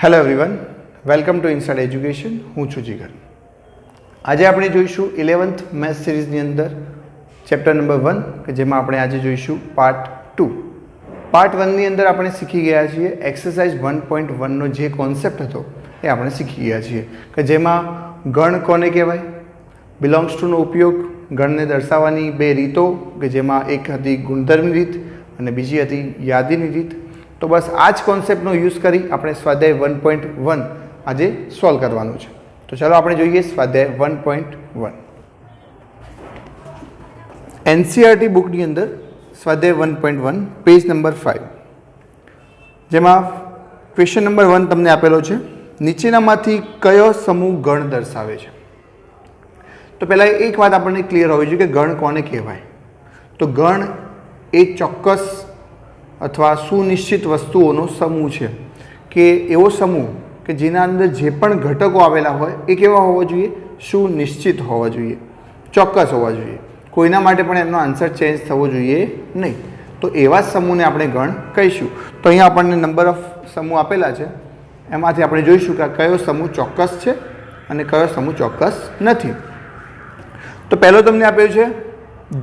Hello everyone, welcome to inside education. હું છું જીગર. આજે આપણે જોઈશું 11th મેથ્સ સિરીઝની અંદર ચેપ્ટર નંબર 1 કે જેમાં આપણે આજે જોઈશું પાર્ટ 2. પાર્ટ 1ની અંદર આપણે શીખી ગયા છીએ એક્સરસાઇઝ 1.1નો જે કોન્સેપ્ટ હતો એ આપણે શીખી ગયા છીએ કે જેમાં ગણ કોને કહેવાય, બિલોંગ્સ ટુનો ઉપયોગ, ગણને દર્શાવવાની બે રીતો કે જેમાં એક હતી ગુણધર્મની રીત અને બીજી હતી યાદીની રીત. તો બસ આ જ કોન્સેપ્ટનો યુઝ કરી આપણે સ્વાધ્યાય 1.1 આજે સોલ્વ કરવાનું છે. તો ચાલો આપણે જોઈએ સ્વાધ્યાય 1.1. એનસીઈઆરટી બુકની અંદર સ્વાધ્યાય 1.1 પેજ નંબર 5, જેમાં ક્વેશ્ચન નંબર 1 તમને આપેલો છે, નીચેનામાંથી કયો સમૂહ ગણ દર્શાવે છે. તો પહેલાં એક વાત આપણને ક્લિયર હોવી જોઈએ કે ગણ કોને કહેવાય. તો ગણ એ ચોક્કસ અથવા સુનિશ્ચિત વસ્તુઓનો સમૂહ છે કે એવો સમૂહ કે જેના અંદર જે પણ ઘટકો આવેલા હોય એ કેવા હોવા જોઈએ, સુનિશ્ચિત હોવા જોઈએ, ચોક્કસ હોવા જોઈએ. કોઈના માટે પણ એમનો આન્સર ચેન્જ થવો જોઈએ નહીં. તો એવા સમૂહને આપણે ગણ કહીશું. તો અહીંયા આપણને નંબર ઓફ સમૂહ આપેલા છે, એમાંથી આપણે જોઈશું કે કયો સમૂહ ચોક્કસ છે અને કયો સમૂહ ચોક્કસ નથી. તો પહેલો તમને આપ્યો છે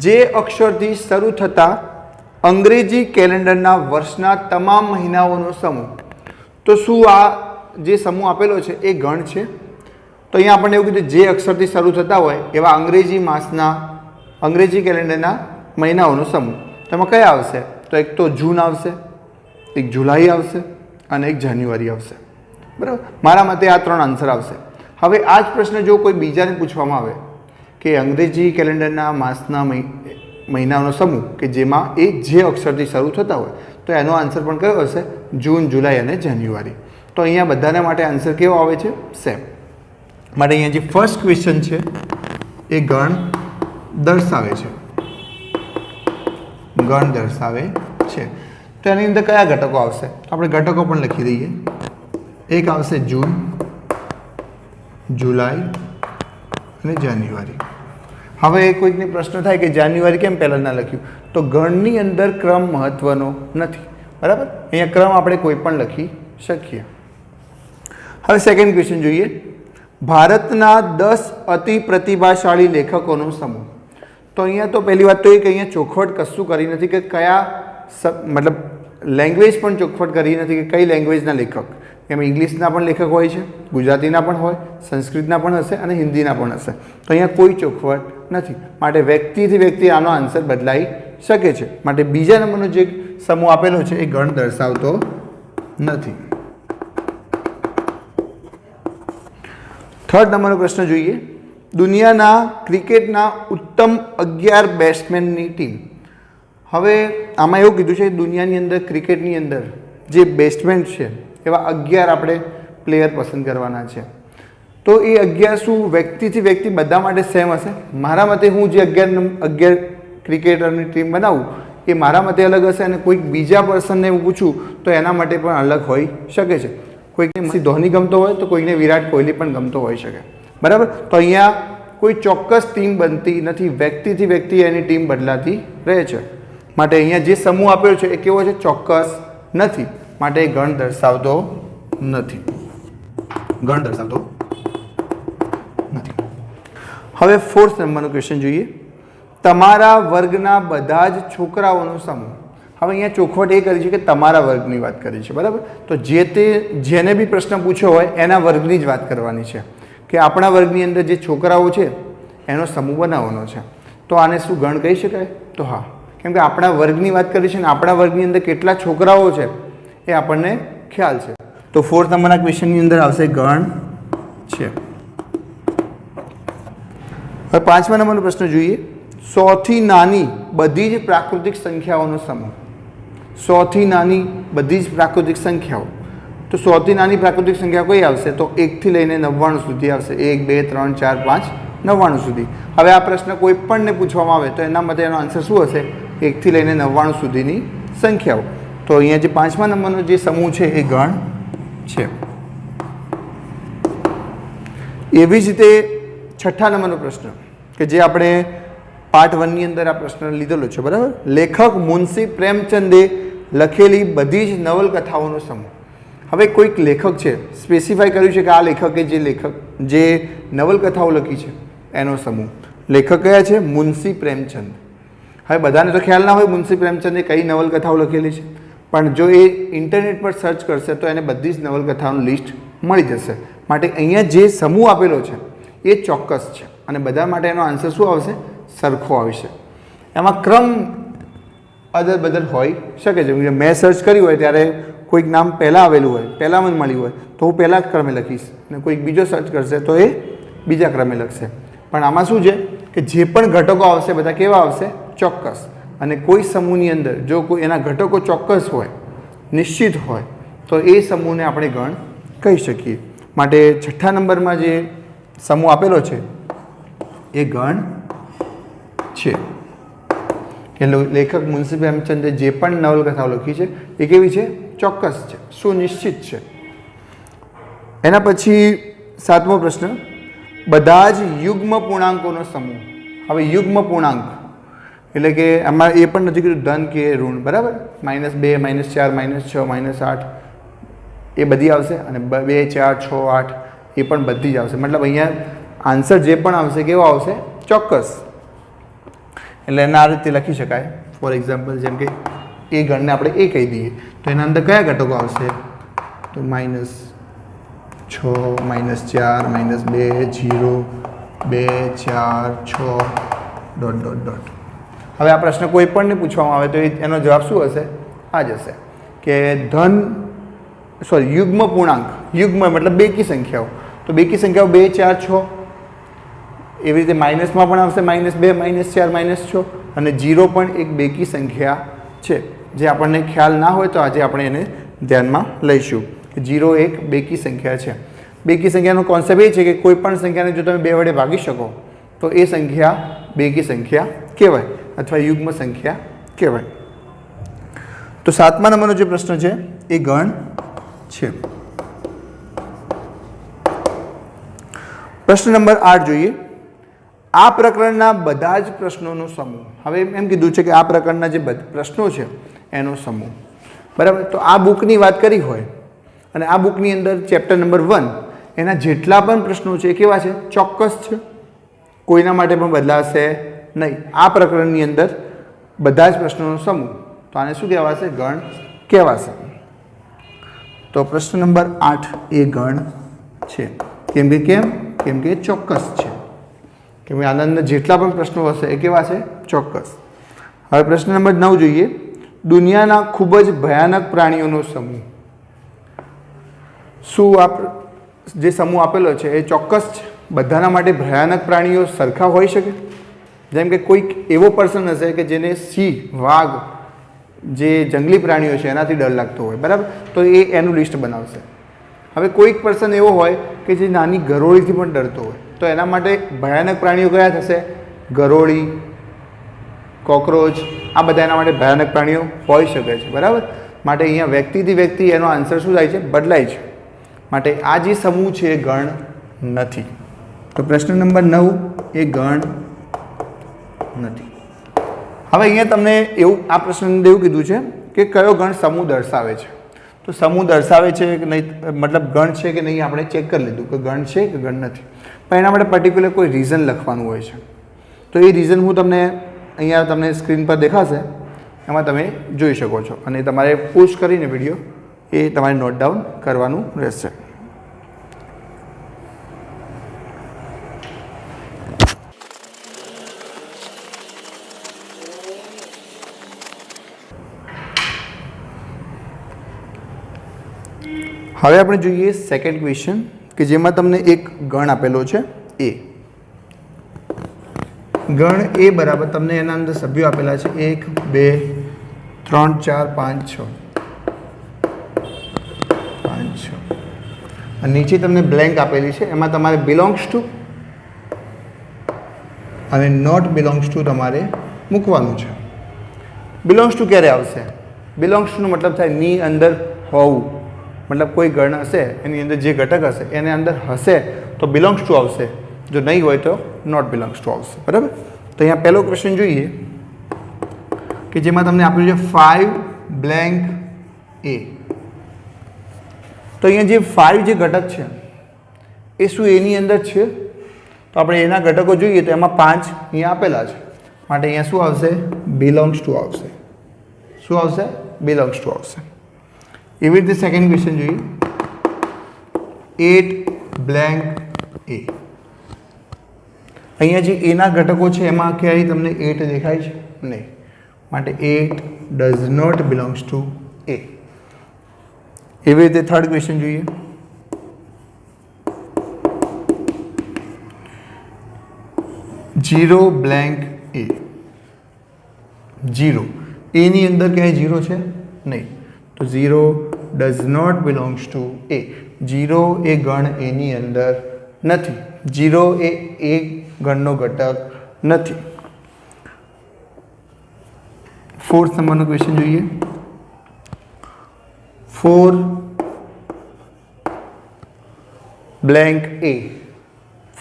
જે અક્ષરથી શરૂ થતા અંગ્રેજી કેલેન્ડરના વર્ષના તમામ મહિનાઓનો સમૂહ. તો શું આ જે સમૂહ આપેલો છે એ ગણ છે? તો અહીંયા આપણને એવું કીધું જે અક્ષરથી શરૂ થતા હોય એવા અંગ્રેજી કેલેન્ડરના મહિનાઓનો સમૂહ. તો એમાં કયા આવશે? તો એક તો જૂન આવશે, એક જુલાઈ આવશે અને એક જાન્યુઆરી આવશે. બરાબર, મારા મતે આ 3 આન્સર આવશે. હવે આ જ પ્રશ્ન જો કોઈ બીજાને પૂછવામાં આવે કે અંગ્રેજી કેલેન્ડરના માસના મહિનાનો સમૂહ કે જેમાં એ જે અક્ષરથી શરૂ થતા હોય તો એનો આન્સર પણ કયો હશે? જૂન, જુલાઈ અને જાન્યુઆરી. તો અહીંયા બધાના માટે આન્સર કેવો આવે છે? સેમ. માટે અહીંયા જે ફર્સ્ટ ક્વેશ્ચન છે એ ગણ દર્શાવે છે, ગણ દર્શાવે છે. તો એની અંદર કયા ઘટકો આવશે? આપણે ઘટકો પણ લખી દઈએ. એક આવશે જૂન, જુલાઈ અને જાન્યુઆરી. હવે કોઈકને પ્રશ્ન થાય કે જાન્યુઆરી કેમ પહેલાં ના લખ્યું? તો ગણની અંદર ક્રમ મહત્ત્વનો નથી. બરાબર, અહીંયા ક્રમ આપણે કોઈ પણ લખી શકીએ. હવે સેકન્ડ ક્વેશ્ચન જોઈએ. ભારતના 10 અતિ પ્રતિભાશાળી લેખકોનો સમૂહ. તો અહીંયા તો પહેલી વાત તો એ કે અહીંયા ચોખવટ કશું કરી નથી કે કયા મતલબ લેંગ્વેજ પણ ચોખવટ કરી નથી કે કઈ લેંગ્વેજના લેખક. એમાં ઇંગ્લિશના પણ લેખક હોય છે, ગુજરાતીના પણ હોય, સંસ્કૃતના પણ હશે અને હિન્દીના પણ હશે. તો અહીંયા કોઈ ચોખવટ નથી. માટે વ્યક્તિથી વ્યક્તિ આનો આન્સર બદલાઈ શકે છે. માટે બીજા નંબરનો જે સમૂહ આપેલો છે એ ગણ દર્શાવતો નથી. થર્ડ નંબરનો પ્રશ્ન જોઈએ. દુનિયાના ક્રિકેટના ઉત્તમ 11 બેટ્સમેનની ટીમ. હવે આમાં એવું કીધું છે દુનિયાની અંદર ક્રિકેટની અંદર જે બેટ્સમેન છે એવા 11 આપણે પ્લેયર પસંદ કરવાના છે. તો એ 11 શું વ્યક્તિથી વ્યક્તિ બધા માટે સેમ હશે? મારા મતે હું જે 11 ક્રિકેટરની ટીમ બનાવું એ મારા મતે અલગ હશે અને કોઈક બીજા પર્સનને હું પૂછું તો એના માટે પણ અલગ હોઈ શકે છે. કોઈકને ધોની ગમતો હોય તો કોઈને વિરાટ કોહલી પણ ગમતો હોઈ શકે. બરાબર, તો અહીંયા કોઈ ચોક્કસ ટીમ બનતી નથી, વ્યક્તિથી વ્યક્તિ એની ટીમ બદલાતી રહે છે. માટે અહીંયા જે સમૂહ આપ્યો છે એ કેવો છે? ચોક્કસ નથી. માટે ગણ દર્શાવતો નથી, ગણ દર્શાવતો નથી. હવે ફોર્થ નંબરનો ક્વેશ્ચન જોઈએ. તમારા વર્ગના બધા જ છોકરાઓનો સમૂહ. હવે અહીંયા ચોખવટ એ કરી છે કે તમારા વર્ગની વાત કરી છે. બરાબર, તો જેને બી પ્રશ્ન પૂછ્યો હોય એના વર્ગની જ વાત કરવાની છે કે આપણા વર્ગની અંદર જે છોકરાઓ છે એનો સમૂહ બનાવવાનો છે. તો આને શું ગણ કહી શકાય? તો હા, કેમ કે આપણા વર્ગની વાત કરી છે ને આપણા વર્ગની અંદર કેટલા છોકરાઓ છે એ આપણને ખ્યાલ છે. તો ફોર્થ નંબરના ક્વેશ્ચનની અંદર આવશે ગણ છે. હવે 5મા નંબરનો પ્રશ્ન જોઈએ. 100 થી નાની બધી જ પ્રાકૃતિક સંખ્યાઓનો સમૂહ. 100 થી નાની બધી જ પ્રાકૃતિક સંખ્યાઓ. તો 100 થી નાની પ્રાકૃતિક સંખ્યા કઈ આવશે? તો 1 થી લઈને 99 સુધી આવશે. 1, 2, 3, 4, 5, 99 સુધી. હવે આ પ્રશ્ન કોઈ પણને પૂછવામાં આવે તો એના માટે એનો આન્સર શું હશે? 1 થી લઈને 99 સુધીની સંખ્યાઓ. તો અહીંયા જે 5મા નંબરનો જે સમૂહ છે એ ગણ છે. એવી જ રીતે 6થા નંબરનો પ્રશ્ન કે જે આપણે પાર્ટ 1ની અંદર આ પ્રશ્ન લીધેલો છે. બરાબર, લેખક મુનશી પ્રેમચંદે લખેલી બધી જ નવલકથાઓનો સમૂહ. હવે કોઈક લેખક છે, સ્પેસિફાઈ કર્યું છે કે આ લેખકે જે નવલકથાઓ લખી છે એનો સમૂહ. લેખક કયા છે? મુનશી પ્રેમચંદ. હવે બધાને તો ખ્યાલ ના હોય મુનશી પ્રેમચંદે કઈ નવલકથાઓ લખેલી છે, પણ જો એ ઇન્ટરનેટ પર સર્ચ કરશે તો એને બધી જ નવલકથાઓનું લિસ્ટ મળી જશે. માટે અહીંયા જે સમૂહ આપેલો છે એ ચોક્કસ છે અને બધા માટે એનો આન્સર શું આવશે? સરખો આવશે. એમાં ક્રમ અદલ બદલ હોઈ શકે છે. મેં સર્ચ કર્યું હોય ત્યારે કોઈક નામ પહેલાં આવેલું હોય, પહેલાં મને મળ્યું હોય તો હું પહેલાં જ ક્રમે લખીશ અને કોઈક બીજો સર્ચ કરશે તો એ બીજા ક્રમે લખશે. પણ આમાં શું છે કે જે પણ ઘટકો આવશે બધા કેવા આવશે? ચોક્કસ. અને કોઈ સમૂહની અંદર જો કોઈ એના ઘટકો ચોક્કસ હોય, નિશ્ચિત હોય તો એ સમૂહને આપણે ગણ કહી શકીએ. માટે 6થા નંબરમાં જે સમૂહ આપેલો છે એ ગણ છે. એટલે લેખક મુનશી પ્રેમચંદે જે પણ નવલકથાઓ લખી છે એ કેવી છે? ચોક્કસ છે, સુનિશ્ચિત છે. એના પછી 7મો પ્રશ્ન, બધા જ યુગ્મ પૂર્ણાંકોનો સમૂહ. હવે યુગ્મ પૂર્ણાંક એટલે કે આમાં એ પણ નથી કીધું ધન કે ઋણ, બરાબર? -2, -4, -6, -8 એ બધી આવશે અને 2, 4, 6, 8 એ પણ બધી જ આવશે. મતલબ અહીંયા આન્સર જે પણ આવશે કેવો આવશે? ચોક્કસ. એટલે એના આ રીતે લખી શકાય. ફોર એક્ઝામ્પલ જેમ કે એ ગણને આપણે એ કહી દઈએ તો એના અંદર કયા ઘટકો આવશે? તો -6, -4, -2, 0, 2, 4, 6 ... હવે આ પ્રશ્ન કોઈ પણને પૂછવામાં આવે તો એનો જવાબ શું હશે? આ જ હશે કે યુગ્મ પૂર્ણાંક. યુગ્મ મતલબ બેકી સંખ્યાઓ. તો બેકી સંખ્યાઓ 2, 4, 6 એવી રીતે માઇનસમાં પણ આવશે -2, -4, -6 અને 0 પણ એક બેકી સંખ્યા છે. જે આપણને ખ્યાલ ના હોય તો આજે આપણે એને ધ્યાનમાં લઈશું કે 0 એક બેકી સંખ્યા છે. બેકી સંખ્યાનો કોન્સેપ્ટ એ છે કે કોઈ પણ સંખ્યાને જો તમે 2 વડે ભાગી શકો તો એ સંખ્યા બેકી સંખ્યા કહેવાય અથવા યુગ્મ સંખ્યા કહેવાય. તો 7મા નંબરનો જે પ્રશ્ન છે એ ગણ છે. પ્રશ્ન નંબર 8 જોઈએ. આ પ્રકરણના બધા જ પ્રશ્નોનો સમૂહ. હવે એમ કીધું છે કે આ પ્રકરણના જે પ્રશ્નો છે એનો સમૂહ, બરાબર? તો આ બુકની વાત કરી હોય અને આ બુકની અંદર ચેપ્ટર નંબર 1 એના જેટલા પણ પ્રશ્નો છે એ કેવા છે? ચોક્કસ છે, કોઈના માટે પણ બદલાશે નહીં. આ પ્રકરણની અંદર બધા જ પ્રશ્નોનો સમૂહ, તો આને શું કહેવાશે? ગણ કહેવાશે. તો પ્રશ્ન નંબર 8 એ ગણ છે. કેમ કે ચોક્કસ છે. કેમ કે આના અંદર જેટલા પણ પ્રશ્નો હશે એ કેવા છે? ચોક્કસ. હવે પ્રશ્ન નંબર 9 જોઈએ. દુનિયાના ખૂબ જ ભયાનક પ્રાણીઓનો સમૂહ. શું જે સમૂહ આપેલો છે એ ચોક્કસ છે? બધાના માટે ભયાનક પ્રાણીઓ સરખા હોઈ શકે? જેમ કે કોઈક એવો પર્સન હશે કે જેને સિંહ, વાઘ, જે જંગલી પ્રાણીઓ છે એનાથી ડર લાગતો હોય, બરાબર? તો એ એનું લિસ્ટ બનાવશે. હવે કોઈક પર્સન એવો હોય કે જે નાની ગરોળીથી પણ ડરતો હોય તો એના માટે ભયાનક પ્રાણીઓ કયા થશે? ગરોળી, કોકરોચ, આ બધા એના માટે ભયાનક પ્રાણીઓ હોઈ શકે છે, બરાબર? માટે અહીંયા વ્યક્તિથી વ્યક્તિ એનો આન્સર શું થાય છે? બદલાય છે. માટે આ જે સમૂહ છે એ ગણ નથી. તો પ્રશ્ન નંબર 9 એ ગણ નથી. હવે અહીંયા તમને આ પ્રશ્ન એવું કીધું છે કે કયો ગણ સમૂહ દર્શાવે છે. તો સમૂહ દર્શાવે છે કે નહીં, મતલબ ગણ છે કે નહીં આપણે ચેક કરી લીધું કે ગણ છે કે ગણ નથી. પણ એના માટે પર્ટિક્યુલર કોઈ રીઝન લખવાનું હોય છે. તો એ રીઝન હું તમને સ્ક્રીન પર દેખાશે, એમાં તમે જોઈ શકો છો અને તમારે પોસ્ટ કરીને વિડીયો એ તમારે નોટ ડાઉન કરવાનું રહેશે. હવે આપણે જોઈએ સેકન્ડ ક્વેશ્ચન કે જેમાં તમને એક ગણ આપેલો છે એ. ગણ એ બરાબર તમને એના અંદર સભ્યો આપેલા છે 1, 2, 3, 4, 5, 6. અને નીચે તમને બ્લેન્ક આપેલી છે, એમાં તમારે બિલોંગ્સ ટુ અને નોટ બિલોંગ્સ ટુ તમારે મૂકવાનું છે. બિલોંગ્સ ટુ ક્યારે આવશે? બિલોંગ્સ ટુનો મતલબ થાય ની અંદર હોવું. મતલબ કોઈ ગણ હશે એની અંદર જે ઘટક હશે એને અંદર હશે તો બિલોંગ્સ ટુ આવશે, જો નહીં હોય તો નોટ બિલોંગ્સ ટુ આવશે, બરાબર? તો અહીંયા પહેલો ક્વેશ્ચન જોઈએ કે જેમાં તમને આપ્યું છે 5 બ્લેન્ક એ. તો અહીંયા જે 5 જે ઘટક છે એ શું એની અંદર છે? તો આપણે એના ઘટકો જોઈએ તો એમાં 5 અહીંયા આપેલા છે, માટે અહીંયા શું આવશે? બિલોંગ્સ ટુ આવશે. શું આવશે? બિલોંગ્સ ટુ આવશે. એવી રીતે સેકન્ડ ક્વેશ્ચન જોઈએ. 8 બ્લેન્ક એ. અહીંયા જે એના ઘટકો છે એમાં ક્યાંય તમને 8 દેખાય છે? નહીં, માટે 8 ડઝ નોટ બિલોંગ્સ ટુ એ. એવી રીતે થર્ડ ક્વેશ્ચન જોઈએ. 0 બ્લેન્ક એ. 0 એની અંદર ક્યાંય 0 છે? નહીં, તો 0 ડઝ નોટ બિલોંગ્સ ટુ એ. 0 એ ગણ એની અંદર નથી. 0 એ એક ગણનો ઘટક નથી. ફોર્થ નંબરનો ક્વેશ્ચન જોઈએ. 4 બ્લેન્ક એ.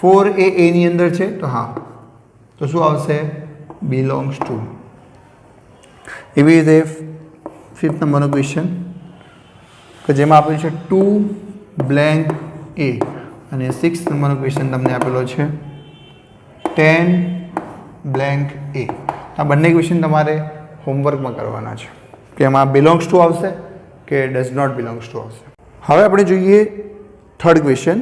4 એ એની અંદર છે તો હા, તો શું આવશે? Belongs to. એવી રીતે ફિફ્થ નંબરનો ક્વેશ્ચન કે જેમાં આપ્યું છે 2 બ્લેન્ક એ, અને 6 નંબરનો ક્વેશ્ચન તમને આપેલો છે 10 બ્લેન્ક એ. આ બંને ક્વેશ્ચન તમારે હોમવર્કમાં કરવાના છે કે એમાં બિલોંગ્સ ટુ આવશે કે ડઝ નોટ બિલોંગ્સ ટુ આવશે. હવે આપણે જોઈએ થર્ડ ક્વેશ્ચન.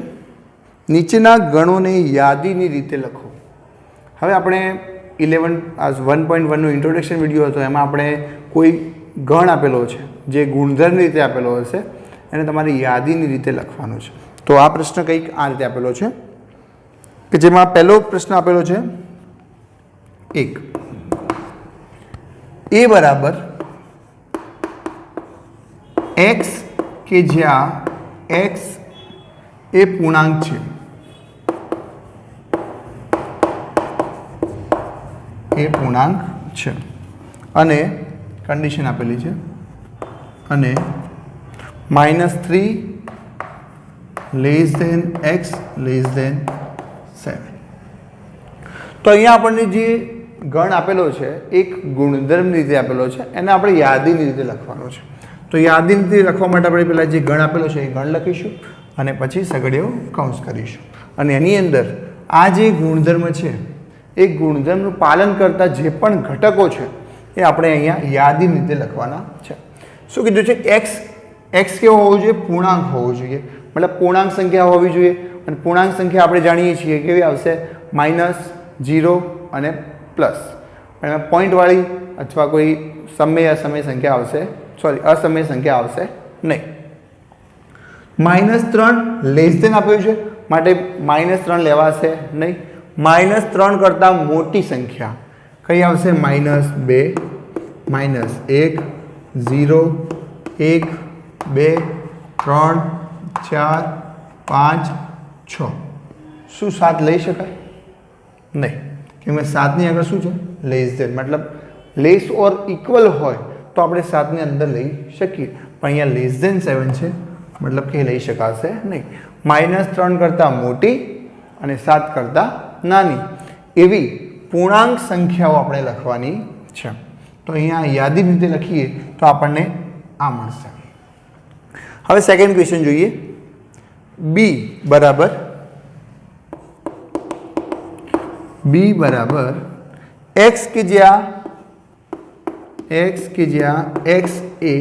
નીચેના ગણોને યાદીની રીતે લખો. હવે આપણે 1.1નો ઇન્ટ્રોડક્શન વિડીયો હતો, એમાં આપણે કોઈ ગણ આપેલો છે જે ગુણધર્મની રીતે આપેલો હશે એને તમારે યાદીની રીતે લખવાનું છે. તો આ પ્રશ્ન કંઈક આ રીતે આપેલો છે કે જેમાં પહેલો પ્રશ્ન આપેલો છે 1 એ બરાબર x કે જ્યાં x એ પૂર્ણાંક છે. એ પૂર્ણાંક છે અને કન્ડિશન આપેલી છે, અને -3 less than x less than 7. તો અહીંયા આપણને જે ગણ આપેલો છે એક ગુણધર્મની રીતે આપેલો છે, એને આપણે યાદીની રીતે લખવાનો છે. તો યાદીની રીતે લખવા માટે આપણે પહેલાં જે ગણ આપેલો છે એ ગણ લખીશું અને પછી સગડીઓ કૌંસ કરીશું. અને એની અંદર આ જે ગુણધર્મ છે એ ગુણધર્મનું પાલન કરતા જે પણ ઘટકો છે એ આપણે અહીંયા યાદીની રીતે લખવાના છે. શું કીધું છે? એક્સ કેવો હોવો જોઈએ? પૂર્ણાંક હોવો જોઈએ, મતલબ પૂર્ણાંક સંખ્યા હોવી જોઈએ. અને પૂર્ણાંક સંખ્યા આપણે જાણીએ છીએ કેવી આવશે? -0 અને પ્લસ. એમાં પોઈન્ટવાળી અથવા કોઈ સમય અસમય સંખ્યા આવશે, અસમય સંખ્યા આવશે નહીં. -3 લેસ ધેન આપ્યું છે માટે -3 લેવાશે નહીં. -3 કરતાં મોટી સંખ્યા કઈ આવશે? -2 -1 0 1 2 3 4 5 6. શું 7 લઈ શકાય? નહીં, કેમ કે 7ની આગળ શું છે? લેસ ધેન, મતલબ લેસ ઓર ઇક્વલ હોય તો આપણે 7ની અંદર લઈ શકીએ, પણ અહીંયા લેસ ધેન 7 છે મતલબ કે લઈ શકાશે નહીં. -3 કરતાં મોટી અને 7 કરતાં નાની એવી પૂર્ણાંક સંખ્યાઓ આપણે લખવાની છે. તો અહીંયા યાદી રીતે લખીએ તો આપણને આ મળશે. હવે સેકન્ડ ક્વેશ્ચન જોઈએ. b બરાબર x કે જ્યાં x એ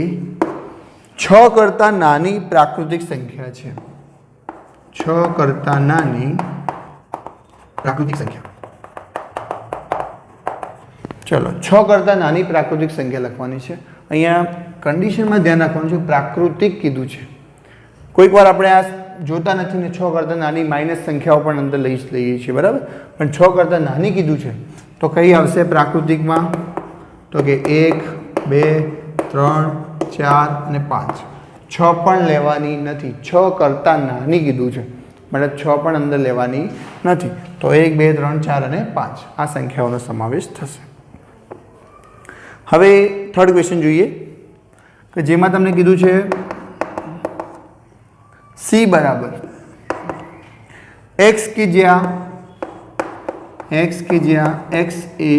6 કરતાં નાની પ્રાકૃતિક સંખ્યા છે. 6 કરતાં નાની પ્રાકૃતિક સંખ્યા. ચલો, 6 કરતાં નાની પ્રાકૃતિક સંખ્યા લખવાની છે. અહીંયા કન્ડિશનમાં ધ્યાન રાખવાનું છે, પ્રાકૃતિક કીધું છે. કોઈક વાર આપણે આ જોતા નથી ને 6 કરતાં નાની માઇનસ સંખ્યાઓ પણ અંદર લઈ લઈએ છીએ, બરાબર. પણ 6 કરતાં નાની કીધું છે તો કઈ આવશે પ્રાકૃતિકમાં? તો કે 1 2 3 4 અને 5. 6 પણ લેવાની નથી. 6 કરતાં નાની કીધું છે મતલબ 6 પણ અંદર લેવાની નથી. તો 1 2 3 4 અને 5 આ સંખ્યાઓનો સમાવેશ થશે. હવે થર્ડ ક્વેશ્ચન જોઈએ કે જેમાં તમને કીધું છે c બરાબર x કે જ્યાં x એ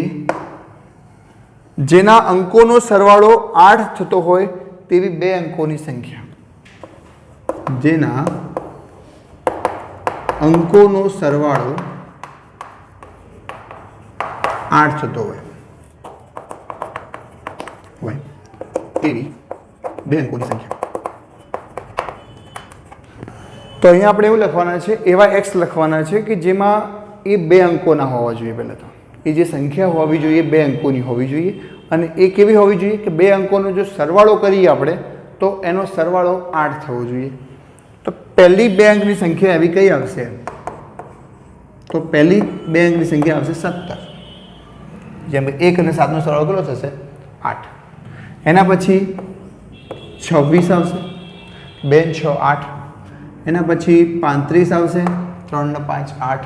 જેના અંકોનો સરવાળો 8 થતો હોય તેવી બે અંકોની સંખ્યા. જેના અંકોનો સરવાળો 8 થતો હોય એવી બે અંકોની સંખ્યા. તો અહીંયા આપણે એવું લખવાના છે, એવા એક્સ લખવાના છે કે જેમાં એ બે અંકોના હોવા જોઈએ. પહેલાં તો એ જે સંખ્યા હોવી જોઈએ બે અંકોની હોવી જોઈએ, અને એ કેવી હોવી જોઈએ કે બે અંકોનો જો સરવાળો કરીએ આપણે તો એનો સરવાળો 8 થવો જોઈએ. તો પહેલી બે અંકની સંખ્યા એવી કઈ આવશે? તો પહેલી બે અંકની સંખ્યા આવશે 17. જેમ કે 1 અને 7નો સરવાળો કેટલો થશે? 8. એના પછી 26 આવશે, 2 6 8. એના પછી 35 આવશે, 3 ને 5 8.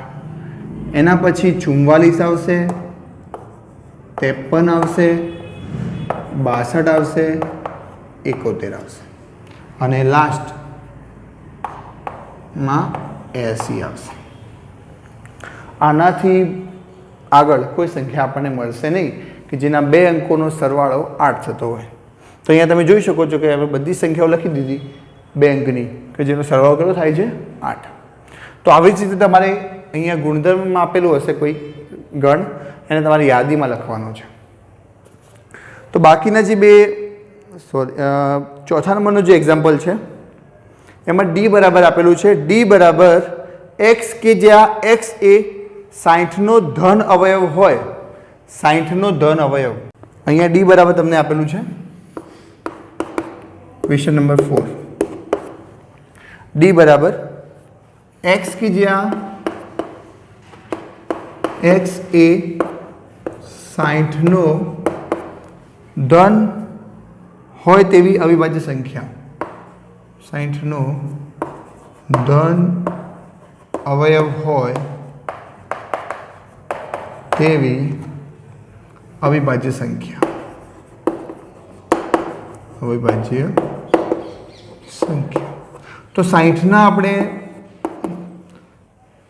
એના પછી 44 આવશે, 53 આવશે, 62 આવશે, 71 આવશે, અને લાસ્ટમાં 80 આવશે. આનાથી આગળ કોઈ સંખ્યા આપણને મળશે નહીં કે જેના બે અંકોનો સરવાળો 8 થતો હોય. તો અહીંયા તમે જોઈ શકો છો કે હવે બધી સંખ્યાઓ લખી દીધી બે અંકની કે જેનો સરવાળો કેટલો થાય છે? 8. તો આવી જ રીતે તમારે અહીંયા ગુણધર્મમાં આપેલું હશે કોઈ ગણ, એને તમારે યાદીમાં લખવાનો છે. તો બાકીના જે બે ચોથા નંબરનું જે એક્ઝામ્પલ છે એમાં ડી બરાબર આપેલું છે. ડી બરાબર એક્સ કે જ્યાં એક્સ એ 60નો ધન અવયવ હોય, 60નો ધન અવયવ. અહીંયા ડી બરાબર તમને આપેલું છે ક્વેશ્ચન નંબર 4. ડી બરાબર એક્સ કે જ્યાં એક્સ એ 60નો ધન હોય તેવી અવિભાજ્ય સંખ્યા, 60નો ધન અવયવ હોય તેવી અવિભાજ્ય સંખ્યા, અવિભાજ્ય સંખ્યા. તો 60ના આપણે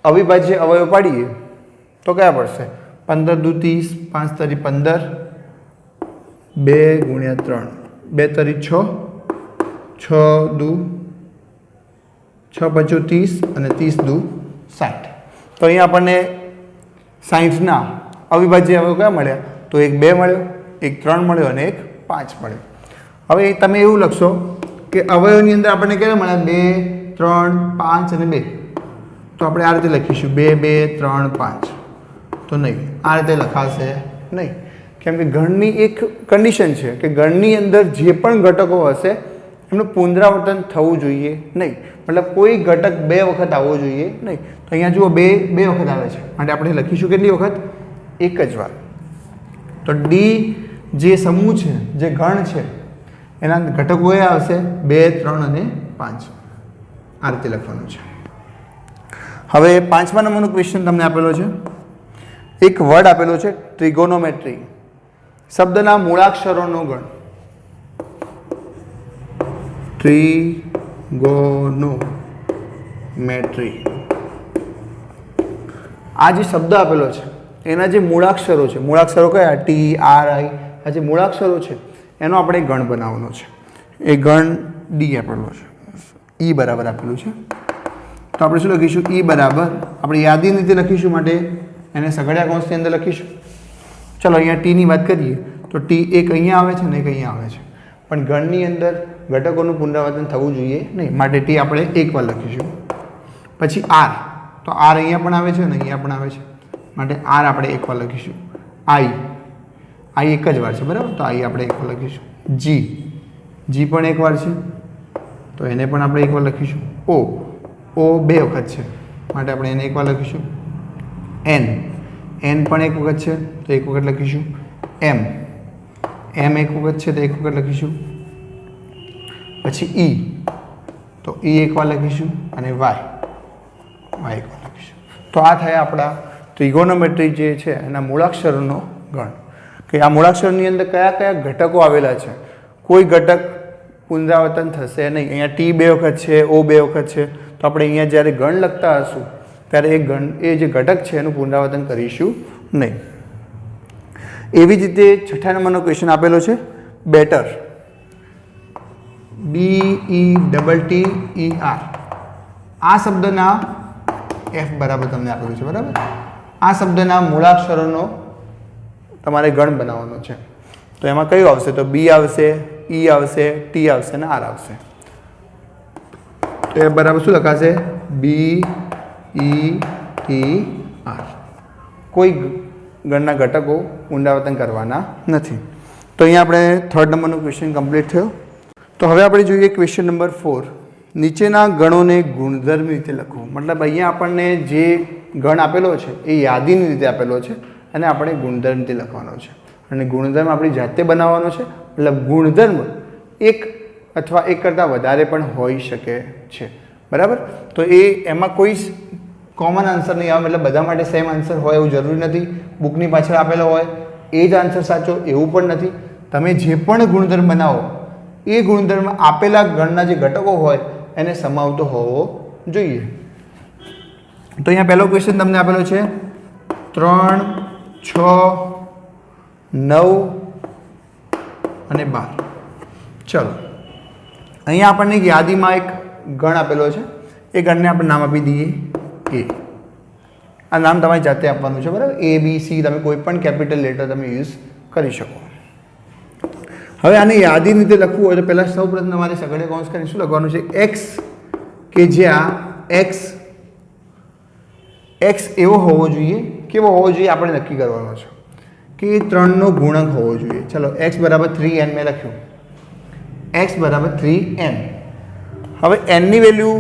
અવિભાજ્ય અવયવ પાડીએ તો કયા પડશે? 15 દુ 30, 5 તરી 15, 2 ગુણ્યા 3, 2 તરી 6, 6 દુ 6 પંચો 30 અને 30 દુ 60. તો અહીંયા આપણને 60ના અવિભાજ્ય અવયવ કયા મળ્યા? તો એક 2 મળ્યો, એક 3 મળ્યો અને એક 5 મળ્યો. હવે તમે એવું લખશો કે અવયવની અંદર આપણને કેટલા મળ્યા? 2 3 5 અને 2. તો આપણે આ રીતે લખીશું 2 2 3 5. તો નહીં, આ રીતે લખાશે નહીં, કેમ કે ગણની એક કન્ડિશન છે કે ગણની અંદર જે પણ ઘટકો હશે એમનું પુનરાવર્તન થવું જોઈએ નહીં. મતલબ કોઈ ઘટક 2 વખત આવવો જોઈએ નહીં. તો અહીંયા જુઓ 2 વખત આવે છે, માટે આપણે લખીશું કેટલી વખત? એક જ વાર. તો ડી જે સમૂહ છે, જે ગણ છે, એના ઘટકો એ આવશે 2 3 અને 5. આ રીતે લખવાનું છે. હવે 5મા નંબરનો ક્વેશ્ચન તમને આપેલો છે. એક વર્ડ આપેલો છે ટ્રિગોનોમેટ્રી. શબ્દના મૂળાક્ષરોનો ગણ. ટ્રિગોનોમેટ્રી. આ જે શબ્દ આપેલો છે એના જે મૂળાક્ષરો છે, મૂળાક્ષરો કયા? T R I. આ જે મૂળાક્ષરો છે એનો આપણે ગણ બનાવવાનો છે. એ ગણ ડી આપેલો છે, ઈ બરાબર આપેલું છે. તો આપણે શું લખીશું? ઈ બરાબર આપણે યાદી રીતે લખીશું, માટે એને સઘળિયા કૌંસની અંદર લખીશું. ચલો અહીંયા ટીની વાત કરીએ તો ટી એક અહીંયા આવે છે ને એક અહીંયા આવે છે, પણ ગણની અંદર ઘટકોનું પુનરાવર્તન થવું જોઈએ નહીં, માટે ટી આપણે એકવાર લખીશું. પછી આર, તો આર અહીંયા પણ આવે છે અને અહીંયા પણ આવે છે, માટે આર આપણે એકવાર લખીશું. આઈ એક જ વાર છે, બરાબર, તો આઈ આપણે એકવાર લખીશું. જી પણ એક વાર છે, તો એને પણ આપણે એકવાર લખીશું. ઓ 2 વખત છે, માટે આપણે એને એકવાર લખીશું. એન પણ એક વખત છે, તો એક વખત લખીશું. એમ એક વખત છે, તો એક વખત લખીશું. પછી ઈ, તો ઈ એકવાર લખીશું, અને વાય એકવાર લખીશું. તો આ થયા આપણા ટ્રિગોનોમેટ્રી જે છે એના મૂળાક્ષરોનો ગણ, કે આ મૂળાક્ષરની અંદર કયા કયા ઘટકો આવેલા છે. કોઈ ઘટક પુનરાવર્તન થશે નહીં. અહીંયા ટી 2 વખત છે, ઓ 2 વખત છે, તો આપણે અહીંયા જ્યારે ગણ લખતા હશું ત્યારે એ જે ઘટક છે એનું પુનરાવર્તન કરીશું નહીં. એવી જ રીતે 6થા નંબરનો ક્વેશ્ચન આપેલો છે બેટર. BETTER. આ શબ્દના એફ બરાબર તમને આપેલું છે, બરાબર. આ શબ્દના મૂળાક્ષરોનો તમારે ગણ બનાવવાનો છે. તો એમાં કયું આવશે? તો બી આવશે, ઈ આવશે, ટી આવશે અને આર આવશે. તો એ બરાબર શું લખાશે? બી ઈ ટી આર. કોઈ ગણના ઘટકો પુનરાવર્તન કરવાના નથી. તો અહીંયા આપણે 3rd નંબરનો ક્વેશ્ચન કમ્પ્લીટ થયો. તો હવે આપણે જોઈએ ક્વેશ્ચન નંબર 4. નીચેના ગણોને ગુણધર્મ રીતે લખો. મતલબ અહીંયા આપણને જે ગણ આપેલો છે એ યાદીની રીતે આપેલો છે અને આપણે ગુણધર્મ રીતે લખવાનો છે. અને ગુણધર્મ આપણી જાતે બનાવવાનો છે. મતલબ ગુણધર્મ એક અથવા એક કરતાં વધારે પણ હોઈ શકે છે, બરાબર. તો એમાં કોઈ કોમન આન્સર નહીં આવે, મતલબ બધા માટે સેમ આન્સર હોય એવું જરૂરી નથી. બુકની પાછળ આપેલો હોય એ જ આન્સર સાચો એવું પણ નથી. તમે જે પણ ગુણધર્મ બનાવો એ ગુણધર્મ આપેલા ગણના જે ઘટકો હોય એને સમાવતો હોવો જોઈએ. તો અહીંયા પહેલો ક્વેશ્ચન તમને આપેલો છે 3, 6, 9 અને 12. ચલો, અહીંયા આપણને એક યાદીમાં એક ગણ આપેલો છે. એ ગણને આપણે નામ આપી દઈએ એ. આ નામ તમારી જાતે આપવાનું છે, બરાબર. A B C તમે કોઈ પણ કેપિટલ લેટર તમે યુઝ કરી શકો. હવે આને યાદી રીતે લખવું હોય તો પહેલાં સૌપ્રથમ તમારે સગડે કૌંસ કરીને શું લખવાનું છે? એક્સ કે જ્યાં એક્સ એવો હોવો જોઈએ, કેવો હોવો જોઈએ આપણે નક્કી કરવાનો છે કે એ 3નો ગુણક હોવો જોઈએ. ચલો, x બરાબર 3n મેં લખ્યું. x બરાબર 3n. હવે nની વેલ્યુ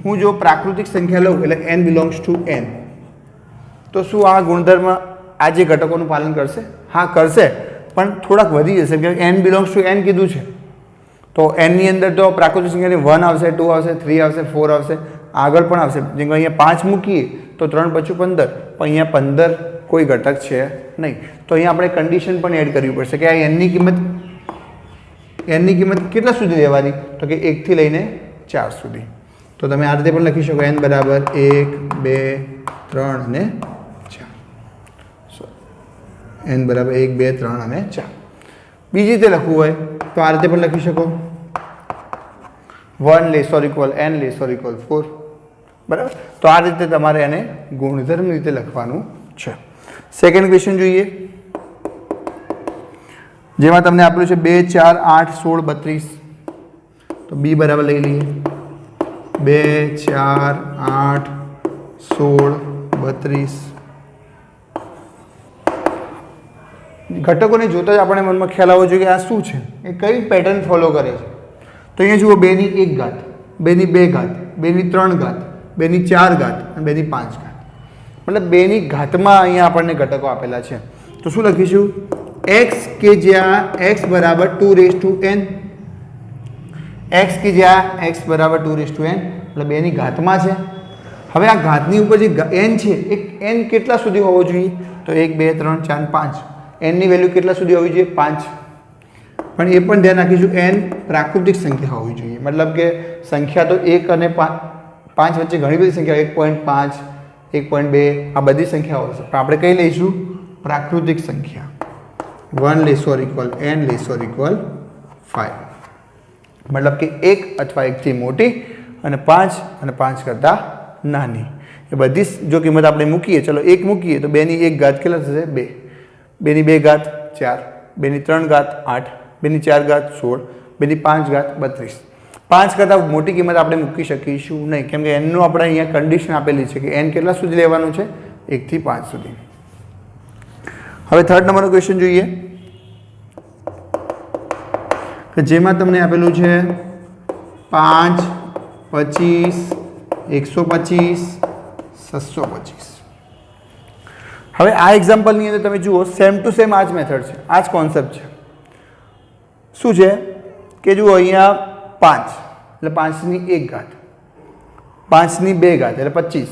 હું જો પ્રાકૃતિક સંખ્યા લઉં એટલે n બિલોંગ્સ ટુ n, તો શું આ ગુણધર્મ આ જે ઘટકોનું પાલન કરશે? હા, કરશે, પણ થોડાક વધી જશે કે n બિલોંગ્સ ટુ n કીધું છે. તો nની અંદર તો પ્રાકૃતિક સંખ્યાની 1 આવશે, 2 આવશે, 3 આવશે, 4 આવશે, આગળ પણ આવશે. જેમ કે અહીંયા 5 મૂકીએ તો 3 × 5 = 15, પણ અહીંયા 15 કોઈ ઘટક છે નહીં. તો અહીંયા આપણે કન્ડિશન પણ એડ કરવી પડશે કે આ nની કિંમત કેટલા સુધી લેવાની? તો કે 1 થી લઈને 4 સુધી. તો તમે આ રીતે પણ લખી શકો n બરાબર 1, 2, 3 અને 4. n બરાબર 1, 2, 3 અને 4. બીજી રીતે લખવું હોય તો આ રીતે પણ લખી શકો 1 <= n <= 4, બરાબર. તો આ રીતે તમારે એને ગુણધર્મ રીતે લખવાનું છે. સેકન્ડ ક્વેશ્ચન જોઈએ, જેમાં તમને આપેલું છે 2, 4, 8, 16, 32. તો બી બરાબર લઈ લઈએ 2, 4, 8, 16, 32. ઘટકોને જોતા જ આપણે મનમાં ખ્યાલ આવવો જોઈએ કે આ શું છે, એ કઈ પેટર્ન ફોલો કરે છે. તો અહીંયા જુઓ 2 ની 1 ઘાત, 2 ની 2 ઘાત, 2 ની 3 ઘાત, 2 ની 4 ઘાત અને 2 ની 5 ઘાત. મતલબ 2 ની ઘાતમાં અહીંયા આપણને ઘટકો આપેલા છે. તો શું લખીશું? x કે જ્યાં x બરાબર 2n, x કે જ્યાં x બરાબર 2n, એટલે 2 ની ઘાતમાં છે. હવે આ ઘાતની ઉપર જે n છે એ n કેટલા સુધી હોવો જોઈએ? તો 1, 2, 3, 4, 5. n ની વેલ્યુ કેટલા સુધી હોવી જોઈએ? 5. પણ એ પણ ધ્યાન રાખીશું n પ્રાકૃતિક સંખ્યા હોવી જોઈએ. મતલબ કે સંખ્યા તો 1 અને 5 વચ્ચે ઘણી બધી સંખ્યા 1.5, 1.2 આ બધી સંખ્યાઓ છે, પણ આપણે કઈ લઈશું? પ્રાકૃતિક સંખ્યા. 1 <= n <= 5. મતલબ કે 1 અથવા 1 થી મોટી અને 5 અને 5 કરતાં નાની. એ બધી જો કિંમત આપણે મૂકીએ, ચલો 1 મૂકીએ તો 2 ની 1 ઘાત કેટલા થશે? 2. 2 ની 2 ઘાત 4, 2 ની 3 ઘાત 8, 2 ની 4 ઘાત 16, 2 ની 5 ઘાત 32. 5 કરતાં મોટી કિંમત આપણે મૂકી શકીશું નહીં, કેમ કે nનું આપણે અહીંયા કન્ડિશન આપેલી છે કે n કેટલા સુધી લેવાનું છે? 1 થી 5 સુધી. હવે 3rd નંબરનો ક્વેશ્ચન જોઈએ કે જેમાં તમને આપેલું છે 5, 25, 125, 625. હવે આ એક્ઝામ્પલની અંદર તમે જુઓ સેમ ટુ સેમ આ જ મેથડ છે, આ જ કોન્સેપ્ટ છે. શું છે કે જુઓ અહીંયા 5 એટલે 5 ની 1 ઘાત, 5 ની 2 ઘાત એટલે 25,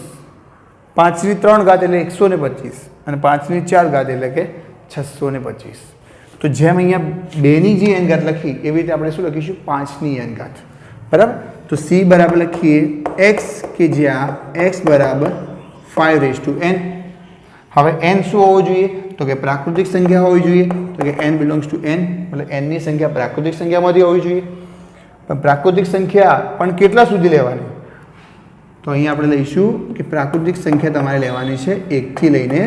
5 ની 3 ઘાત એટલે 125 અને 5 ની 4 ઘાત એટલે કે 625. તો જેમ અહીંયા 2 ની જે n ઘાત લખી એવી રીતે આપણે શું લખીશું? 5 ની n ઘાત, બરાબર. તો c બરાબર લખીએ x કે જ્યાં x બરાબર 5n. હવે n શું હોવું જોઈએ? તો કે પ્રાકૃતિક સંખ્યા હોવી જોઈએ. તો કે n બિલોંગ્સ ટુ n, મતલબ n ની સંખ્યા પ્રાકૃતિક સંખ્યામાંથી હોવી જોઈએ. પણ પ્રાકૃતિક સંખ્યા પણ કેટલા સુધી લેવાની? તો અહીંયા આપણે લઈશું કે પ્રાકૃતિક સંખ્યા તમારે લેવાની છે 1 થી લઈને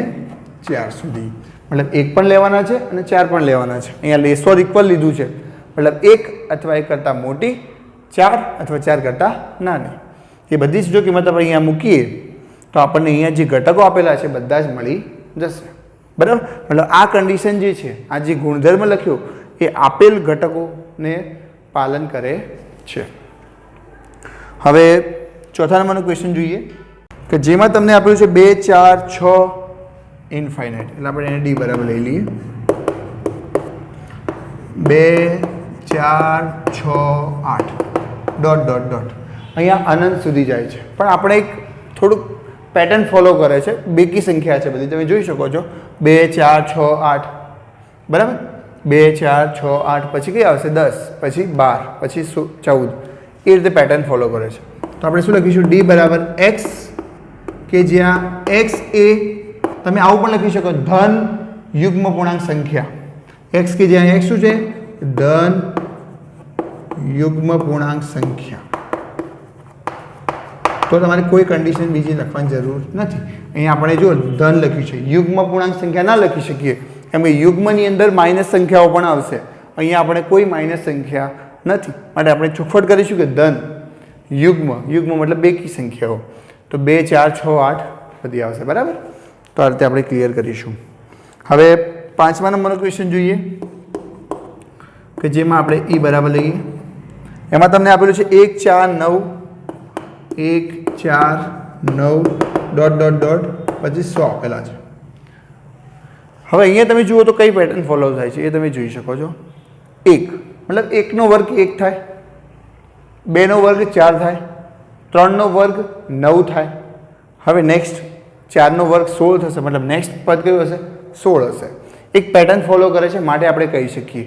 4 સુધી, મતલબ 1 પણ લેવાના છે અને 4 પણ લેવાના છે. અહીંયા લેસ ઓર ઇક્વલ લીધું છે, મતલબ 1 અથવા 1 કરતાં મોટી, 4 અથવા 4 કરતાં નાની. એ બધી જ જો કિંમત આપણે અહીંયા મૂકીએ તો આપણને અહીંયા જે ઘટકો આપેલા છે બધા જ મળી જશે. બરાબર, મતલબ આ કન્ડિશન જે છે, આ જે ગુણધર્મ લખ્યો એ આપેલ ઘટકોને પાલન કરે છે. હવે ચોથા નંબરનો ક્વેશ્ચન જોઈએ કે જેમાં તમને આપ્યું છે 2 4 6 ઇન્ફાઇનાઇટ, એટલે આપણે એને ડી બરાબર લઈ લઈએ. 2 4 6 8 ડોટ ડોટ ડોટ અહીંયા અનંત સુધી જાય છે, પણ આપણે એક થોડુંક પેટર્ન ફોલો કરે છે. બેકી સંખ્યા છે બધી, તમે જોઈ શકો છો 2 4 6 8, બરાબર. 2 4 6 8 પછી કઈ આવશે 10, પછી 12, પછી 14, એ રીતે પેટર્ન ફોલો કરે છે. તો આપણે શું લખીશું? ડી બરાબર એક્સ, કે જ્યાં એક્સ એ તમે આવું પણ લખી શકો ધન યુગ્મ પૂર્ણાંક સંખ્યા. એક્સ કે જ્યાં એક્સ શું છે? ધન યુગ્મ પૂર્ણાંક સંખ્યા. તો તમારે કોઈ કન્ડિશન બીજી લખવાની જરૂર નથી. અહીંયા આપણે જો ધન લખ્યું છે, યુગ્મ પૂર્ણાંક સંખ્યા ના લખી શકીએ કેમ કે યુગ્મની અંદર માઇનસ સંખ્યાઓ પણ આવશે. અહીંયા આપણે કોઈ માઇનસ સંખ્યા નથી, માટે આપણે ચોખવટ કરીશું કે ધન યુગ્મ, યુગ્મ મતલબ બેકી સંખ્યાઓ. તો 2 4 6 8 બધી આવશે, બરાબર. તો આ રીતે આપણે ક્લિયર કરીશું. હવે 5મા નંબરનો ક્વેશ્ચન જોઈએ કે જેમાં આપણે ઈ બરાબર લઈએ. એમાં તમને આપેલું છે 1 4 9 1 4 9 ડોટ ડોટ ડોટ પછી 100 આપેલા છે. હવે અહીંયા તમે જુઓ તો કઈ પેટર્ન ફોલો થાય છે એ તમે જોઈ શકો છો. 1 મતલબ 1 નો વર્ગ 1 થાય, 2 નો વર્ગ 4 થાય, 3 નો વર્ગ 9 થાય. હવે નેક્સ્ટ 4 નો વર્ગ 16 થશે, મતલબ નેક્સ્ટ પદ કયું હશે? 16 હશે. એક પેટર્ન ફોલો કરે છે માટે આપણે કહી શકીએ,